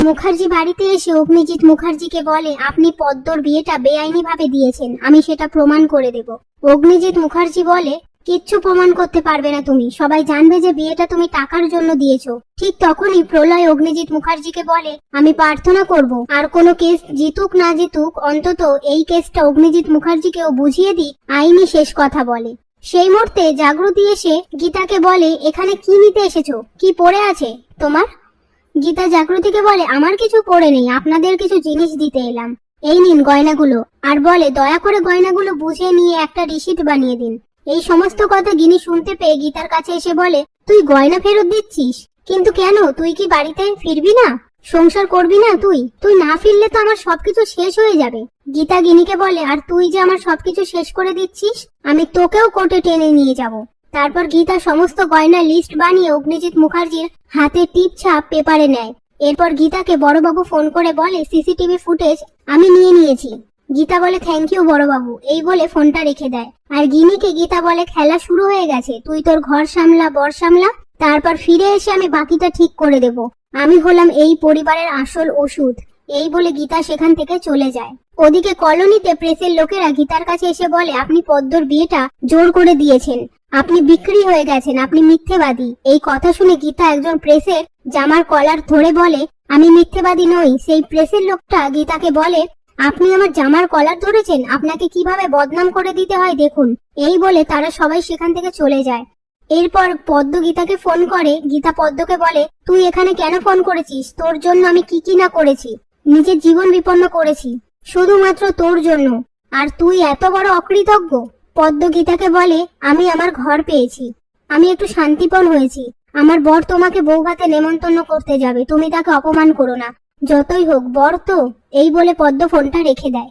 মুখার্জি বাড়িতে এসে অগ্নিজিৎ মুখার্জিকে বলে, আপনি পদ্মর বিয়েটা বেআইনি ভাবে দিয়েছেন, আমি সেটা প্রমাণ করে দেব। অগ্নিজিৎ মুখার্জি বলে, কিচ্ছু প্রমাণ করতে পারবে না তুমি, সবাই জানবে যে বিয়েটা তুমি টাকার জন্য দিয়েছো। ঠিক তখনই প্রলয় অগ্নিজিৎ মুখার্জিকে বলে, আমি প্রার্থনা করব আর কোনো কেস জিতুক না জিতুক, অন্তত এই কেসটা অগ্নিজিৎ মুখার্জিকেও বুঝিয়ে দিই, আইনি শেষ কথা বলে। সেই মুহূর্তে জাগৃতি এসে গীতাকে বলে, এখানে কি নিতে এসেছো, কি পড়ে আছে তোমার? গীতা জাগৃতিকে বলে, আমার কিছু পড়ে নেই, আপনাদের কিছু জিনিস দিতে এলাম, এই নিন গয়নাগুলো। আর বলে, দয়া করে গয়নাগুলো বুঝে নিয়ে একটা রিসিট বানিয়ে দিন। এই সমস্ত কথা গিনি শুনতে পেয়ে গীতার কাছে এসে বলে, তুই গয়না ফেরত দিচ্ছিস? কিন্তু কেন, তুই কি বাড়িতে ফিরবি না, সংসার করবি না? তুই না ফিরলে তো আমার সবকিছু শেষ হয়ে যাবে। গীতা গিনিকে বলে, আর তুই যে আমার সবকিছু শেষ করে দিচ্ছিস, আমি তোকেও কোর্টে টেনে নিয়ে যাব। তারপর গীতা সমস্ত গয়নার লিস্ট বানিয়ে অগ্নিজিৎ মুখার্জির হাতে টিপ ছাপ পেপারে নেয়। এরপর গীতাকে বড়বাবু ফোন করে বলে, সিসিটিভি ফুটেজ আমি নিয়ে নিয়েছি। গীতা বলে, থ্যাংক ইউ বড়বাবু, এই বলে ফোনটা রেখে দেয়। আর গিনিকে গীতা বলে, খেলা শুরু হয়ে গেছে, তুই তোর ঘর সামলা, বর সামলা, তারপর ফিরে এসে আমি বাকিটা ঠিক করে দেব। আমি হলাম এই পরিবারের আসল ওষুধ। এই বলে গীতা সেখান থেকে চলে যায়। ওদিকে কলোনিতে প্রেসের লোকেরা গীতার কাছে এসে বলে, আপনি পদ্মর বিয়েটা জোর করে দিয়েছেন, আপনি বিক্রি হয়ে গেছেন, আপনি মিথ্যেবাদী। এই কথা শুনে গীতা একজন প্রেসের জামার কলার ধরে বলে, আমি মিথ্যেবাদী নই। সেই প্রেসের লোকটা গীতাকে বলে, আপনি আমার জামার কলার ধরেছেন, আপনাকে কিভাবে বদনাম করে দিতে হয় দেখুন। এই বলে তারা সবাই সেখান থেকে চলে যায়। এরপর পদ্ম গীতাকে ফোন করে। গীতা পদ্মকে বলে, তুই এখানে কেন ফোন করেছিস? তোর জন্য আমি কি না করেছি, নিজের জীবন বিপন্ন করেছি শুধুমাত্র তোর জন্য, আর তুই এত বড় অকৃতজ্ঞ। পদ্ম গীতাকে বলে, আমি আমার ঘর পেয়েছি, আমি একটু শান্তিপন হয়েছি, আমার বর তোমাকে বৌভাতে নেমন্তন্ন করতে যাবে, তুমি তাকে অপমান করো না, যতই হোক বর তো। এই বলে পদ্ম ফোনটা রেখে দেয়।